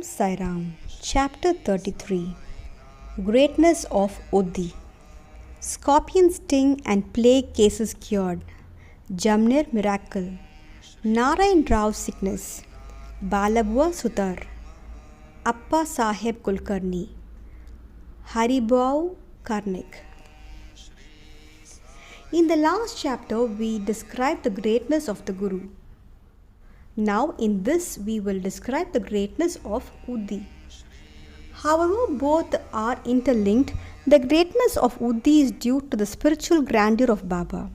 Sai Ram. Chapter 33. Greatness of Uddhi. Scorpion sting and plague cases cured. Jamner miracle. Narayan Rao's sickness. Balabua Sutar. Appa Saheb Kulkarni. Haribau Karnik. In the last chapter, we described the greatness of the Guru. Now, in this, we will describe the greatness of Uddhi. However, both are interlinked. The greatness of Uddhi is due to the spiritual grandeur of Baba.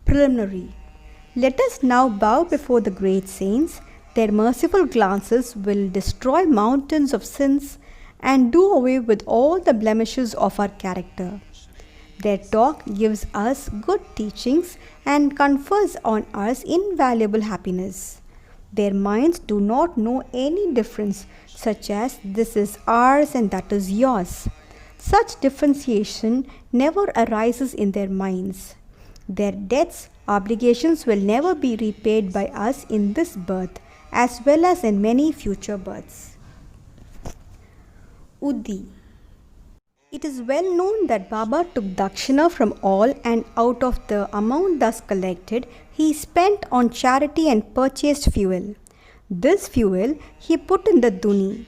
Preliminary. Let us now bow before the great saints. Their merciful glances will destroy mountains of sins and do away with all the blemishes of our character. Their talk gives us good teachings and confers on us invaluable happiness. Their minds do not know any difference, such as this is ours and that is yours. Such differentiation never arises in their minds. Their debts, obligations will never be repaid by us in this birth, as well as in many future births. Uddhi. It is well known that Baba took dakshina from all, and out of the amount thus collected, he spent on charity and purchased fuel. This fuel he put in the duni,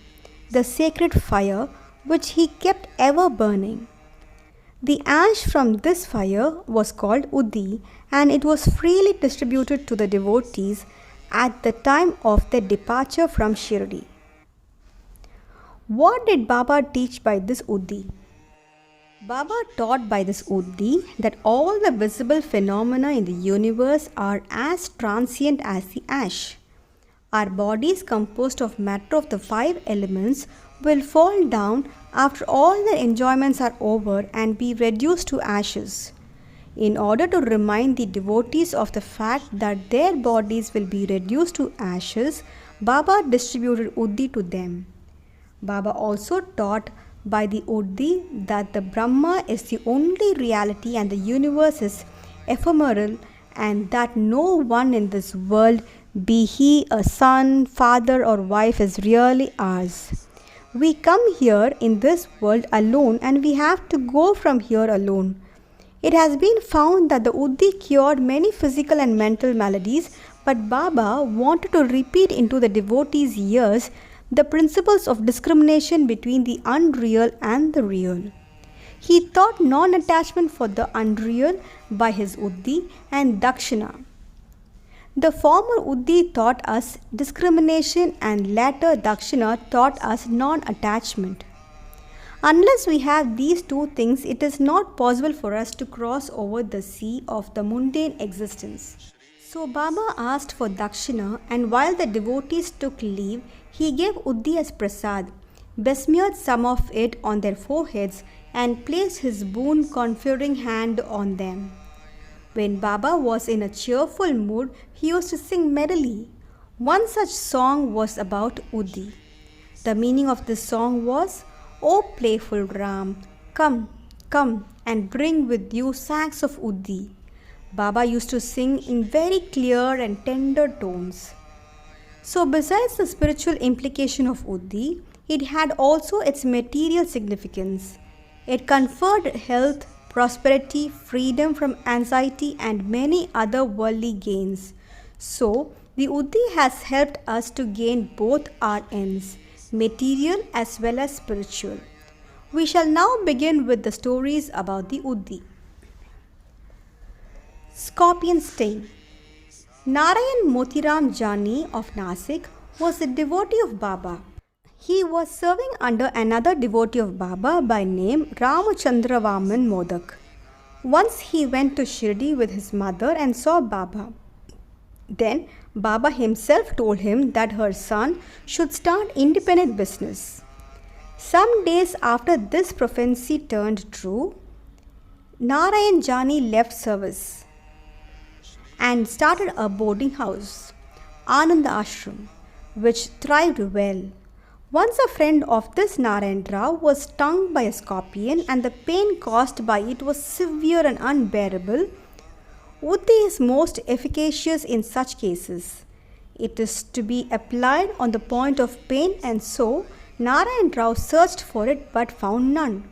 the sacred fire which he kept ever burning. The ash from this fire was called Uddhi, and it was freely distributed to the devotees at the time of their departure from Shri. What did Baba teach by this Uddhi? Baba taught by this Uddhi that all the visible phenomena in the universe are as transient as the ash. Our bodies, composed of matter of the 5 elements, will fall down after all their enjoyments are over and be reduced to ashes. In order to remind the devotees of the fact that their bodies will be reduced to ashes, Baba distributed Uddhi to them. Baba also taught by the Uddhi that the Brahma is the only reality and the universe is ephemeral, and that no one in this world, be he a son, father or wife, is really ours. We come here in this world alone and we have to go from here alone. It has been found that the Uddhi cured many physical and mental maladies, but Baba wanted to repeat into the devotees' ears the principles of discrimination between the unreal and the real. He taught non-attachment for the unreal by his Uddhi and Dakshina. The former Uddhi taught us discrimination and later Dakshina taught us non-attachment. Unless we have these two things, it is not possible for us to cross over the sea of the mundane existence. So Baba asked for Dakshina, and while the devotees took leave, he gave Uddhi as prasad, besmeared some of it on their foreheads, and placed his boon conferring hand on them. When Baba was in a cheerful mood, he used to sing merrily. One such song was about Uddhi. The meaning of this song was, "O playful Ram, come, come and bring with you sacks of Uddhi." Baba used to sing in very clear and tender tones. So besides the spiritual implication of Uddhi, it had also its material significance. It conferred health, prosperity, freedom from anxiety and many other worldly gains. So the Uddhi has helped us to gain both our ends, material as well as spiritual. We shall now begin with the stories about the Uddhi. Scorpion sting. Narayan Motiram Jani of Nasik was a devotee of Baba. He was serving under another devotee of Baba by name Ramachandra Vaman Modak. Once he went to Shri with his mother and saw Baba. Then Baba himself told him that her son should start independent business. Some days after this prophecy turned true, Narayan Jani left service and started a boarding house, Ananda Ashram, which thrived well. Once a friend of this Narayan Rao was stung by a scorpion, and the pain caused by it was severe and unbearable. Uddhi is most efficacious in such cases. It is to be applied on the point of pain, and so Narayan Rao searched for it but found none.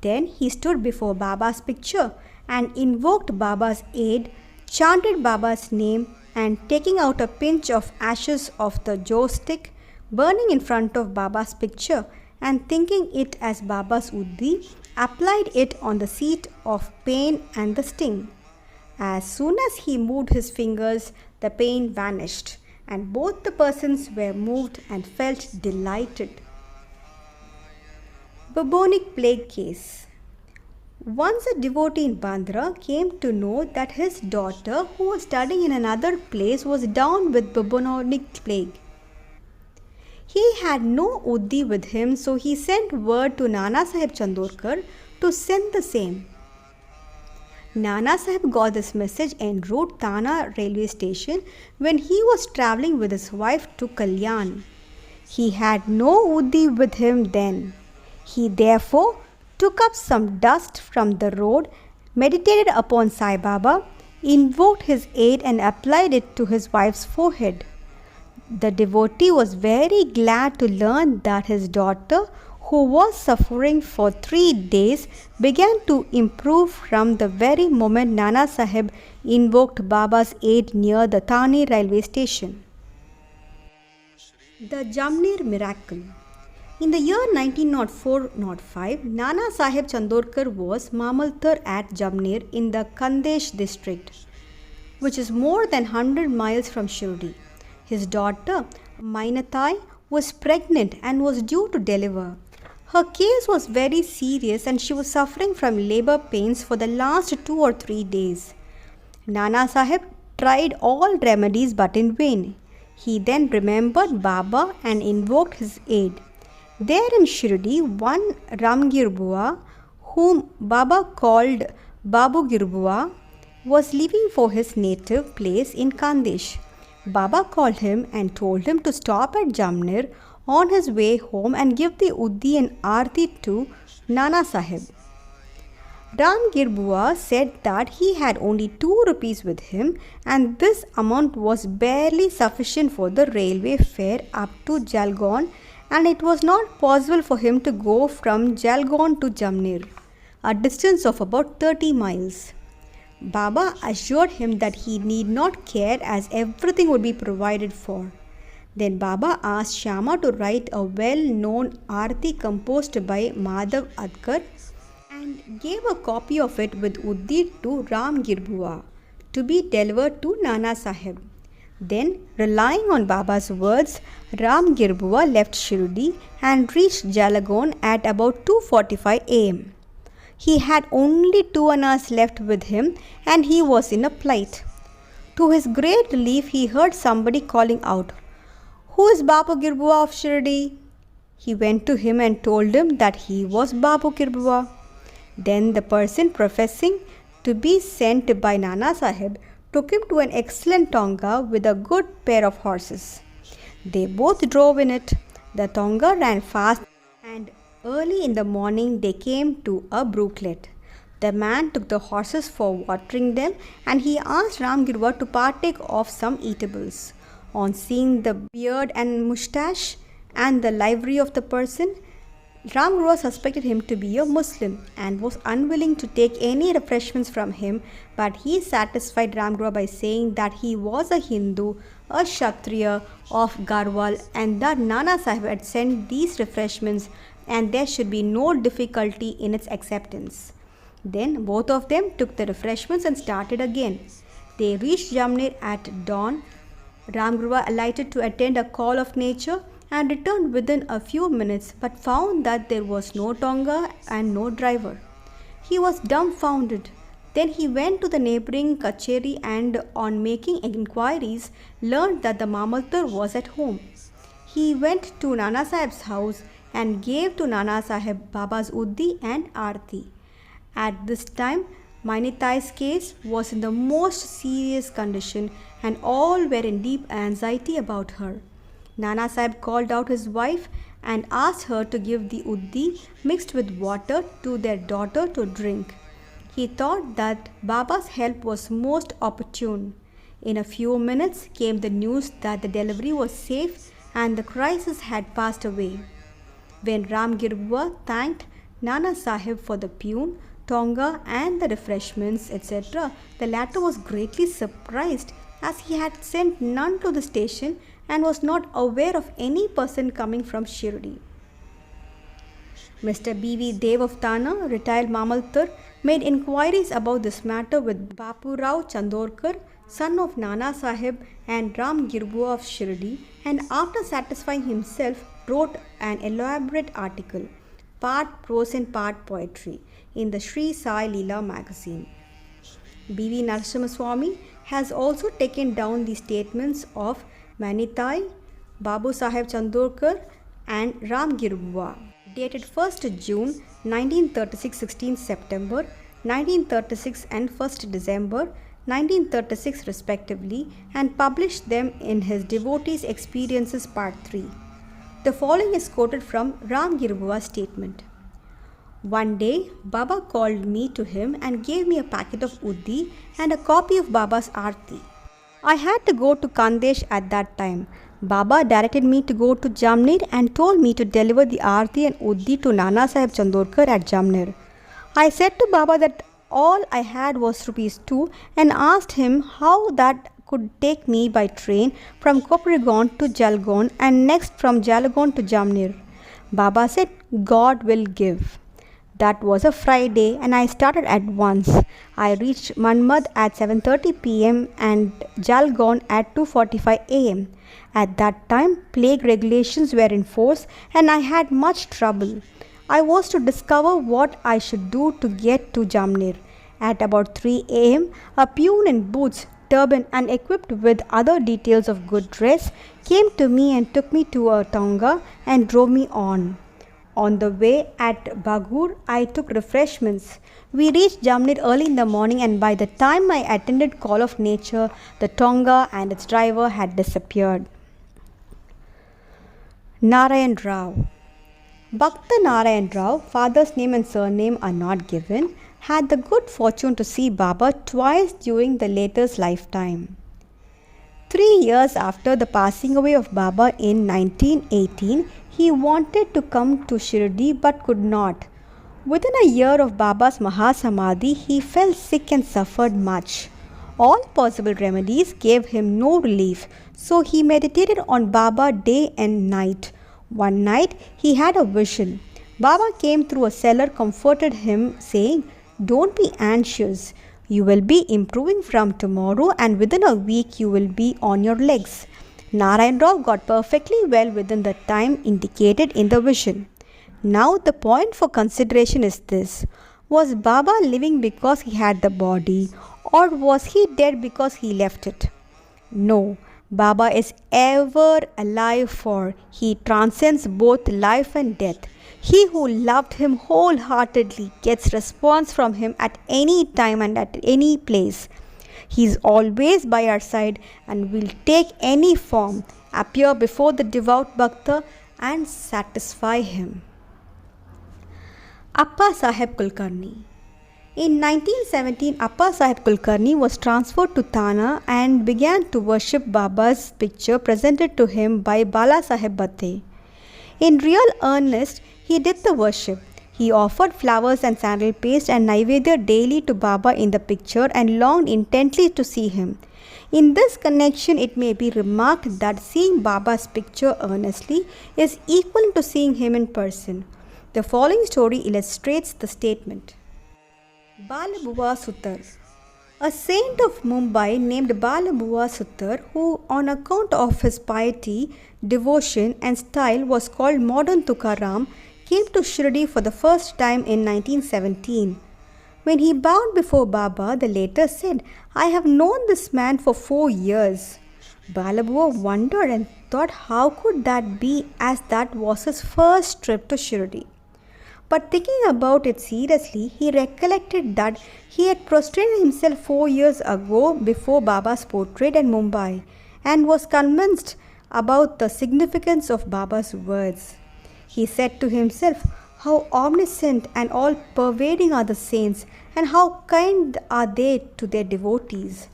Then he stood before Baba's picture and invoked Baba's aid, chanted Baba's name, and taking out a pinch of ashes of the joss stick, burning in front of Baba's picture and thinking it as Baba's Uddhi, applied it on the seat of pain and the sting. As soon as he moved his fingers, the pain vanished, and both the persons were moved and felt delighted. Bubonic plague case. Once a devotee in Bandra came to know that his daughter, who was studying in another place, was down with bubonic plague. He had no Uddhi with him, so he sent word to Nana Sahib Chandorkar to send the same. Nana Sahib got this message en route Thana railway station when he was travelling with his wife to Kalyan. He had no Uddhi with him then. He therefore took up some dust from the road, meditated upon Sai Baba, invoked his aid and applied it to his wife's forehead. The devotee was very glad to learn that his daughter, who was suffering for 3 days, began to improve from the very moment Nana Sahib invoked Baba's aid near the Thane railway station. The Jamner miracle. In the year 1904-05, Nana Sahib Chandorkar was Mamaltar at Jamner in the Khandesh district, which is more than 100 miles from Shri. His daughter, Mainatai, was pregnant and was due to deliver. Her case was very serious and she was suffering from labor pains for the last 2 or 3 days. Nana Sahib tried all remedies but in vain. He then remembered Baba and invoked his aid. There in Shirdi, one Ramgir Bua, whom Baba called Babu Girbua, was leaving for his native place in Khandesh. Baba called him and told him to stop at Jamner on his way home and give the Uddhi and Aarti to Nana Sahib. Ram Girbua said that he had only 2 rupees with him and this amount was barely sufficient for the railway fare up to Jalgaon, and it was not possible for him to go from Jalgaon to Jamner, a distance of about 30 miles. Baba assured him that he need not care as everything would be provided for. Then Baba asked Shyama to write a well-known Aarti composed by Madhav Adkar and gave a copy of it with Uddhi to Ram Girbua to be delivered to Nana Sahib. Then, relying on Baba's words, Ram Girbua left Shirdi and reached Jalgaon at about 2:45 am. He had only 2 annas left with him and he was in a plight. To his great relief, he heard somebody calling out, "Who is Babu Girbua of Shirdi?" He went to him and told him that he was Babu Girbua. Then the person professing to be sent by Nana Sahib took him to an excellent tonga with a good pair of horses. They both drove in it. The tonga ran fast and early in the morning they came to a brooklet. The man took the horses for watering them and he asked Ram Girbua to partake of some eatables. On seeing the beard and moustache and the livery of the person, Ram Girbua suspected him to be a Muslim and was unwilling to take any refreshments from him, but he satisfied Ram Girbua by saying that he was a Hindu, a Kshatriya of Garhwal, and that Nana Sahib had sent these refreshments and there should be no difficulty in its acceptance. Then both of them took the refreshments and started again. They reached Jamner at dawn. Ram Girbua alighted to attend a call of nature and returned within a few minutes but found that there was no tonga and no driver. He was dumbfounded. Then he went to the neighbouring kacheri and on making inquiries learned that the Mamaltar was at home. He went to Nana Sahib's house and gave to Nana Sahib Baba's Uddhi and Aarti. At this time, Mainitai's case was in the most serious condition and all were in deep anxiety about her. Nana Sahib called out his wife and asked her to give the Uddhi mixed with water to their daughter to drink. He thought that Baba's help was most opportune. In a few minutes came the news that the delivery was safe and the crisis had passed away. When Ram Girbua thanked Nana Sahib for the pune, tonga and the refreshments, etc., the latter was greatly surprised as he had sent none to the station and was not aware of any person coming from Shirdi. Mr. B.V. Dev of Thana, retired Mamaltar, made inquiries about this matter with Bapu Rao Chandorkar, son of Nana Sahib and Ram Girbua of Shirdi, and after satisfying himself wrote an elaborate article, part prose and part poetry, in the Shri Sai Leela magazine. B.V. Narasimhaswamy has also taken down the statements of Manitai, Babu Sahib Chandorkar and Ram Girbua, dated 1st June 1936, 16 September 1936 and 1st December 1936 respectively, and published them in his Devotees' Experiences Part 3. The following is quoted from Ram Girbua's statement. One day, Baba called me to him and gave me a packet of uddi and a copy of Baba's Aarti. I had to go to Kandesh at that time. Baba directed me to go to Jamner and told me to deliver the Aarti and uddi to Nana Sahib Chandorkar at Jamner. I said to Baba that all I had was ₹2 and asked him how that could take me by train from Koprigon to Jalgaon and next from Jalgaon to Jamner. Baba said, God will give. That was a Friday and I started at once. I reached Manmad at 7:30 p.m. and Jalgaon at 2:45 a.m. At that time, plague regulations were in force and I had much trouble. I was to discover what I should do to get to Jamner. At about 3 a.m., a peon in boots, turban and equipped with other details of good dress came to me and took me to a tonga and drove me on. On the way at Bagur, I took refreshments. We reached Jamner early in the morning and by the time I attended Call of Nature, the tonga and its driver had disappeared. Narayan Rao. Bhakta Narayan Rao, father's name and surname are not given, had the good fortune to see Baba twice during the latter's lifetime. 3 years after the passing away of Baba in 1918, he wanted to come to Shirdi but could not. Within a year of Baba's Mahasamadhi, he fell sick and suffered much. All possible remedies gave him no relief, so he meditated on Baba day and night. One night, he had a vision. Baba came through a cellar, comforted him, saying, "Don't be anxious. You will be improving from tomorrow and within a week you will be on your legs." Narayan Rao got perfectly well within the time indicated in the vision. Now the point for consideration is this. Was Baba living because he had the body, or was he dead because he left it? No, Baba is ever alive, for he transcends both life and death. He who loved him wholeheartedly gets response from him at any time and at any place. He is always by our side and will take any form, appear before the devout Bhakta and satisfy him. Appa Sahib Kulkarni. In 1917, Appa Sahib Kulkarni was transferred to Thana and began to worship Baba's picture presented to him by Bala Sahib Bhatte. In real earnest, he did the worship. He offered flowers and sandal paste and naivedya daily to Baba in the picture and longed intently to see him. In this connection, it may be remarked that seeing Baba's picture earnestly is equal to seeing him in person. The following story illustrates the statement. Balabua Sutar. A saint of Mumbai named Balabua Sutar, who on account of his piety, devotion and style was called Modern Tukaram, came to Shirdi for the first time in 1917. When he bowed before Baba, the latter said, "I have known this man for 4 years. Balabua wondered and thought how could that be, as that was his first trip to Shirdi. But thinking about it seriously, he recollected that he had prostrated himself 4 years ago before Baba's portrait in Mumbai and was convinced about the significance of Baba's words. He said to himself, how omniscient and all-pervading are the saints and how kind are they to their devotees.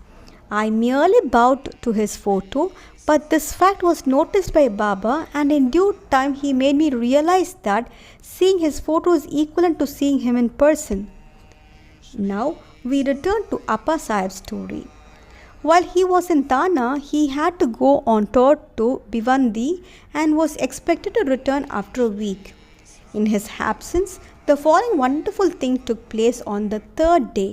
I merely bowed to his photo, but this fact was noticed by Baba, and in due time he made me realize that seeing his photo is equivalent to seeing him in person. Now we return to Appa Sahib's story. While he was in Thana, he had to go on tour to Bhiwandi and was expected to return after a week. In his absence, the following wonderful thing took place on the third day.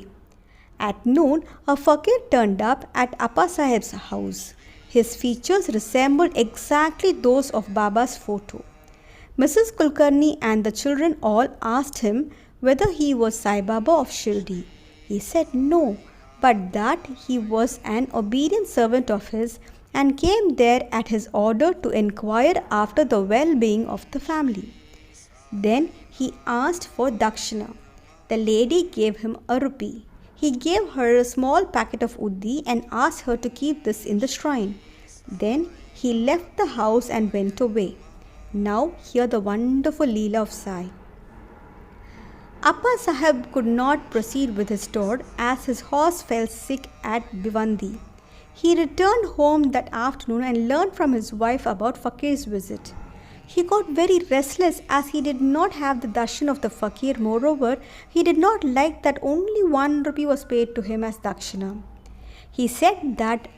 At noon, a fakir turned up at Appa Sahib's house. His features resembled exactly those of Baba's photo. Mrs. Kulkarni and the children all asked him whether he was Sai Baba of Shirdi. He said no, but that he was an obedient servant of his and came there at his order to inquire after the well-being of the family. Then he asked for dakshina. The lady gave him a rupee. He gave her a small packet of uddi and asked her to keep this in the shrine. Then he left the house and went away. Now hear the wonderful Leela of Sai. Appa Sahib could not proceed with his tour as his horse fell sick at Bhiwandi. He returned home that afternoon and learned from his wife about Fakir's visit. He got very restless as he did not have the darshan of the fakir. Moreover, he did not like that only 1 rupee was paid to him as dakshina. He said that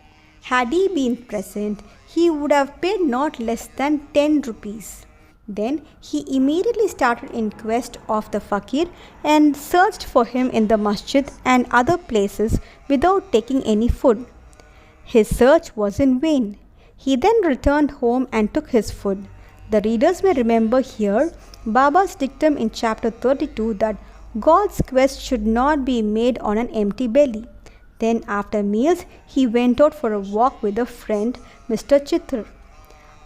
had he been present, he would have paid not less than 10 rupees. Then he immediately started in quest of the fakir and searched for him in the masjid and other places without taking any food. His search was in vain. He then returned home and took his food. The readers may remember here Baba's dictum in chapter 32 that God's quest should not be made on an empty belly. Then after meals, he went out for a walk with a friend, Mr. Chitra.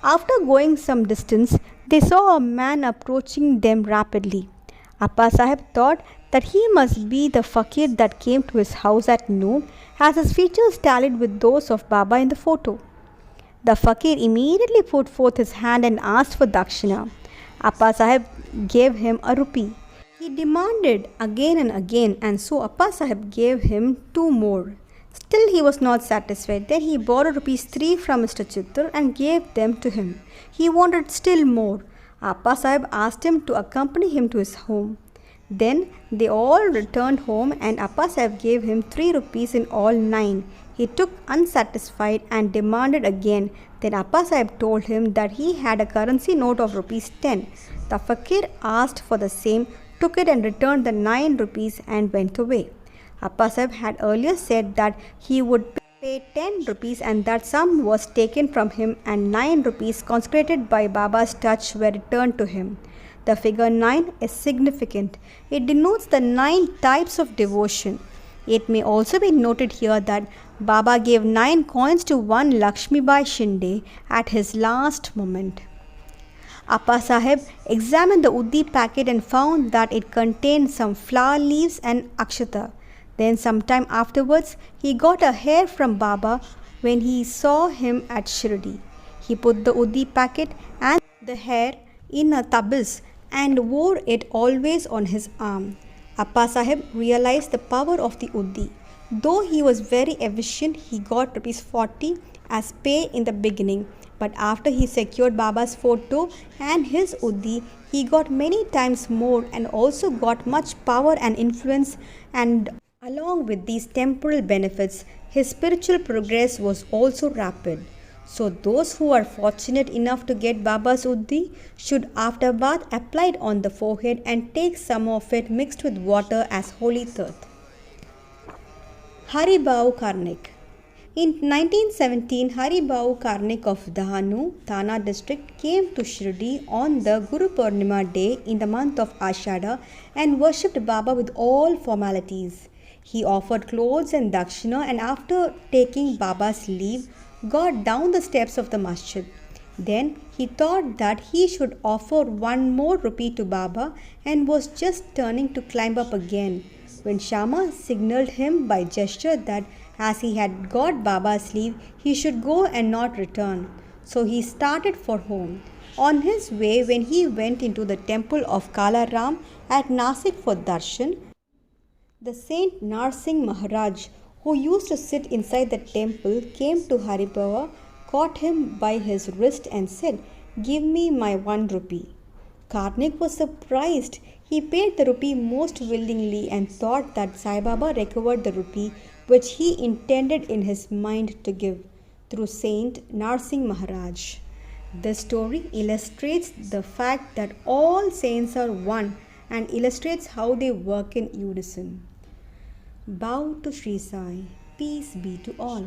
After going some distance, they saw a man approaching them rapidly. Appa Sahib thought that he must be the fakir that came to his house at noon, as his features tallied with those of Baba in the photo. The fakir immediately put forth his hand and asked for dakshina. Appa Sahib gave him a rupee. He demanded again and again, and so Appa Sahib gave him 2 more. Still he was not satisfied. Then he borrowed rupees 3 from Mr. Chittur and gave them to him. He wanted still more. Appa Sahib asked him to accompany him to his home. Then they all returned home and Appa Sahib gave him 3 rupees in all 9. He took unsatisfied and demanded again. Then Appa Sahib told him that he had a currency note of rupees 10. The fakir asked for the same, took it and returned the 9 rupees and went away. Appa Sahib had earlier said that he would pay 10 rupees and that sum was taken from him and 9 rupees consecrated by Baba's touch were returned to him. The figure 9 is significant. It denotes the 9 types of devotion. It may also be noted here that Baba gave 9 coins to one Lakshmi Bai Shinde at his last moment. Appa Sahib examined the uddi packet and found that it contained some flower leaves and akshata. Then sometime afterwards, he got a hair from Baba when he saw him at Shirdi. He put the uddi packet and the hair in a tabiz and wore it always on his arm. Appa Sahib realized the power of the uddi. Though he was very efficient, he got rupees 40 as pay in the beginning. But after he secured Baba's photo and his uddi, he got many times more and also got much power and influence, and along with these temporal benefits, his spiritual progress was also rapid. So those who are fortunate enough to get Baba's uddi should after bath apply it on the forehead and take some of it mixed with water as holy tirth. Hari Bau Karnik. In 1917, Hari Bau Karnik of Dahanu, Thana district came to Shirdi on the Guru Purnima day in the month of Ashada and worshipped Baba with all formalities. He offered clothes and dakshina and after taking Baba's leave, got down the steps of the masjid. Then he thought that he should offer 1 more rupee to Baba and was just turning to climb up again, when Shama signalled him by gesture that as he had got Baba's leave, he should go and not return. So he started for home. On his way, when he went into the temple of Kala Ram at Nasik for darshan, the Saint Narsingh Maharaj, who used to sit inside the temple, came to Haribhava, caught him by his wrist, and said, "Give me my 1 rupee." Karnik was surprised. He paid the rupee most willingly and thought that Sai Baba recovered the rupee which he intended in his mind to give through Saint Narsingh Maharaj. This story illustrates the fact that all saints are one and illustrates how they work in unison. Bow to Shri Sai. Peace be to all.